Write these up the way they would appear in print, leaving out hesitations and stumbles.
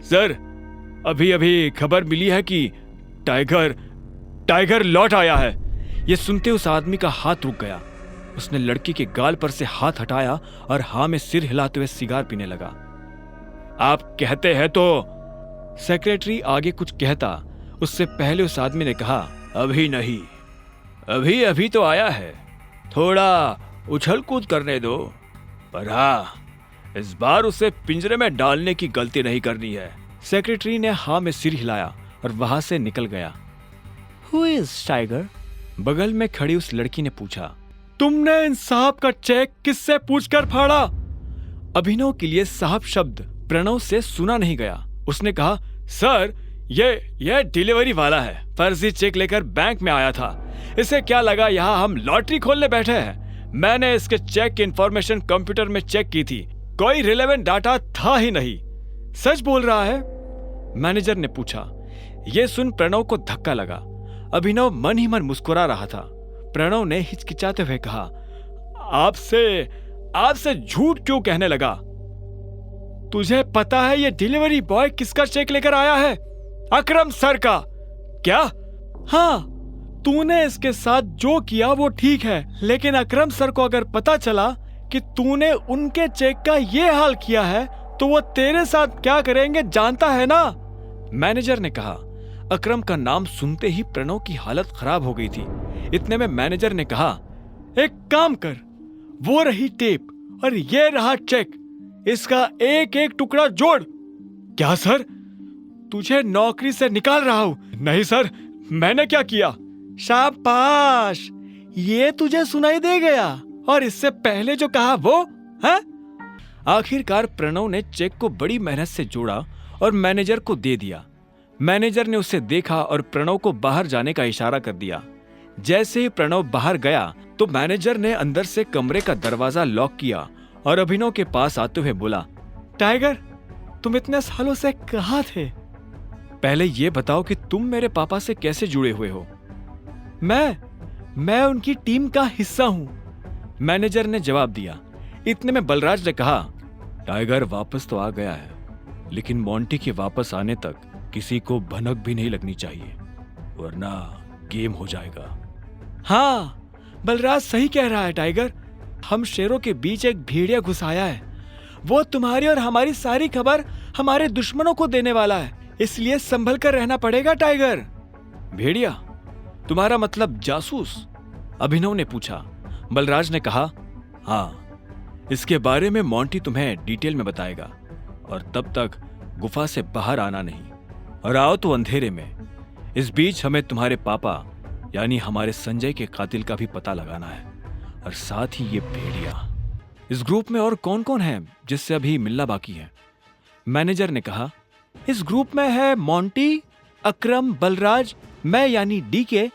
Sir, अभी अभी खबर मिली है कि टाइगर लौट आया है। ये सुनते उस आदमी का हाथ रुक गया। उसने लड़की के गाल पर से हाथ हटाया और हाँ में सिर हिलाते हुए सिगार पीने लगा। आप कहते हैं तो। सेक्रेटरी आगे कुछ कहता, उससे पहले उस आदमी ने कहा, अभी नहीं, अभी अभी तो आया है, थोड़ा उछल कूद करने दो, पर हाँ, इस बार उसे पिंजरे में डालने की गलती नहीं करनी है। सेक्रेटरी ने हाँ में सिर हिलाया और वहां से निकल गया। Who is tiger? बगल में खड़ी उस लड़की ने पूछा। तुमने इन साहब का चेक किससे पूछकर फाड़ा? अभिनव के लिए साहब शब्द प्रणव से सुना नहीं गया। उसने कहा, सर, ये डिलीवरी वाला है, फर्जी चेक लेकर बैंक में आया था। इसे क्या लगा यहाँ हम लॉटरी खोलने बैठे हैं? मैंने इसके चेक की इंफॉर्मेशन कंप्यूटर में चेक की थी, कोई रिलेवेंट डाटा था ही नहीं। सच बोल रहा है? मैनेजर ने पूछा। यह सुन प्रणव को धक्का लगा। अभिनव मन ही मन मुस्कुरा रहा था। प्रणव ने हिचकिचाते हुए कहा, आपसे झूठ क्यों कहने लगा? तुझे पता है ये डिलीवरी बॉय किसका चेक लेकर आया है? अकरम सर का। क्या? हाँ, तूने इसके साथ जो किया वो ठीक है, लेकिन अकरम सर को अगर पता चला कि तूने उनके चेक का ये हाल किया है तो वो तेरे साथ क्या करेंगे जानता है ना? मैनेजर ने कहा। अकरम का नाम सुनते ही प्रणव की हालत खराब हो गई थी। इतने में मैनेजर ने कहा, एक काम कर, वो रही टेप और ये रहा चेक, इसका एक एक टुकड़ा जोड़। क्या सर, तुझे नौकरी से निकाल रहा हूं? नहीं सर, मैंने क्या किया? शाबाश, ये तुझे सुनाई दे गया, और इससे पहले जो कहा वो है? आखिरकार प्रणव ने चेक को बड़ी मेहनत से जोड़ा और मैनेजर को दे दिया। मैनेजर ने उसे देखा और प्रणव को बाहर जाने का इशारा कर दिया। जैसे ही प्रणव बाहर गया तो मैनेजर ने अंदर से कमरे का दरवाजा लॉक किया और अभिनव के पास आते हुए बोला, टाइगर, तुम इतने सालों से कहाँ थे? पहले ये बताओ कि तुम मेरे पापा से कैसे जुड़े हुए हो? मैं उनकी टीम का हिस्सा हूं, मैनेजर ने जवाब दिया। इतने में बलराज ने कहा, टाइगर वापस तो आ गया है, लेकिन मोंटी के वापस आने तक किसी को भनक भी नहीं लगनी चाहिए, वरना गेम हो जाएगा। हाँ, बलराज सही कह रहा है टाइगर, हम शेरों के बीच एक भेड़िया घुस आया है। वो तुम्हारी और हमारी सारी खबर हमारे दुश्मनों को देने वाला है, इसलिए संभल कर रहना पड़ेगा टाइगर। भेड़िया? तुम्हारा मतलब जासूस? अभिनव ने पूछा। बलराज ने कहा, हाँ, इसके बारे में मोंटी तुम्हें डिटेल में बताएगा, और तब तक गुफा से बाहर आना नहीं, और आओ तो अंधेरे में। इस बीच हमें तुम्हारे पापा यानी हमारे संजय के कातिल का भी पता लगाना है, और साथ ही ये भेड़िया। इस ग्रुप में और कौन कौन है जिससे अभी मिलना बाकी है? मैनेजर ने कहा, इस ग्रुप में है मोंटी, अकरम, बलराज, मैं यानी डीके,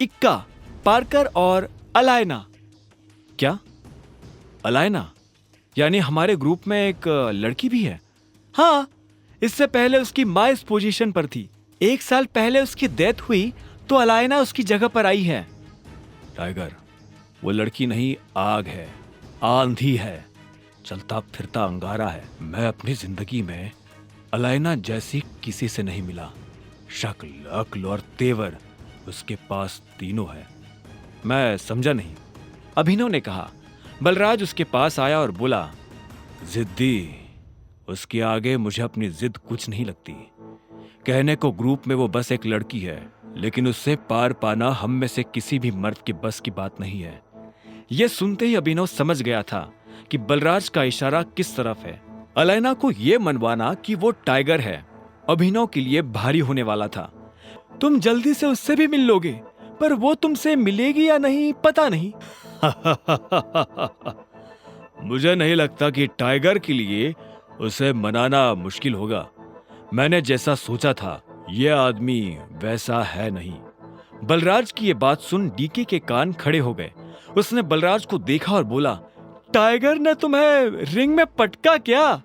इक्का, पार्कर और अलायना। क्या? अलायना? यानी हमारे ग्रुप में एक लड़की भी है? हाँ, इससे पहले उसकी माँ इस पोजीशन पर थी। 1 साल पहले उसकी डेथ हुई तो अलायना उसकी जगह पर आई है। टाइगर, वो लड़की नहीं, आग है, आंधी है, चलता फिरता अंगारा है। मैं अपनी जिंदगी में अलायना जैसी किसी से नहीं मिला। शक्ल, अक्ल और तेवर उसके पास तीनों है। मैं समझा नहीं, अभिनव ने कहा। बलराज उसके पास आया और बोला, जिद्दी, उसके आगे मुझे अपनी जिद कुछ नहीं लगती। कहने को ग्रुप में वो बस एक लड़की है, लेकिन उससे पार पाना हम में से किसी भी मर्द के बस की बात नहीं है। यह सुनते ही अभिनव समझ गया था कि बलराज का इशारा किस तरफ है। अलायना को यह मनवाना कि वो टाइगर है अभिनव के लिए भारी होने वाला था। तुम जल्दी से उससे भी मिल लोगे, पर वो तुमसे मिलेगी या नहीं पता नहीं। मुझे नहीं लगता कि टाइगर के लिए उसे मनाना मुश्किल होगा। मैंने जैसा सोचा था यह आदमी वैसा है नहीं। बलराज की यह बात सुन डीके के कान खड़े हो गए। उसने बलराज को देखा और बोला, टाइगर ने तुम्हें रिंग में पटका क्या?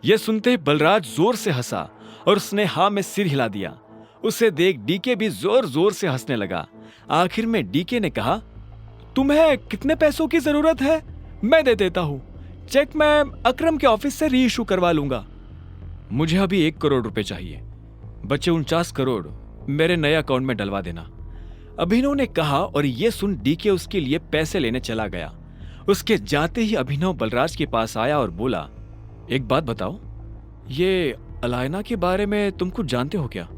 यह सुनते ही बलराज जोर से हंसा और उसने हाँ में सिर हिला दिया। उसे देख डीके भी जोर जोर से हंसने लगा। आखिर में डीके ने कहा, तुम्हें कितने पैसों की जरूरत है? मैं दे देता हूं। चेक मैं अकरम के ऑफिस से री इशू करवा लूंगा। मुझे अभी 1 करोड़ रुपए चाहिए, बचे 49 करोड़ मेरे नए अकाउंट में डलवा देना। अभिनव ने कहा और ये सुन डीके उसके लिए पैसे लेने चला गया। उसके जाते ही अभिनव बलराज के पास आया और बोला, एक बात बताओ, ये अलायना के बारे में तुम कुछ जानते हो क्या?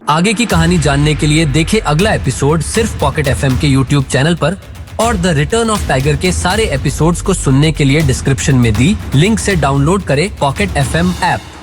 आगे की कहानी जानने के लिए देखें अगला एपिसोड सिर्फ पॉकेट एफएम के यूट्यूब चैनल पर, और द रिटर्न ऑफ टाइगर के सारे एपिसोड्स को सुनने के लिए डिस्क्रिप्शन में दी लिंक से डाउनलोड करें पॉकेट एफएम ऐप।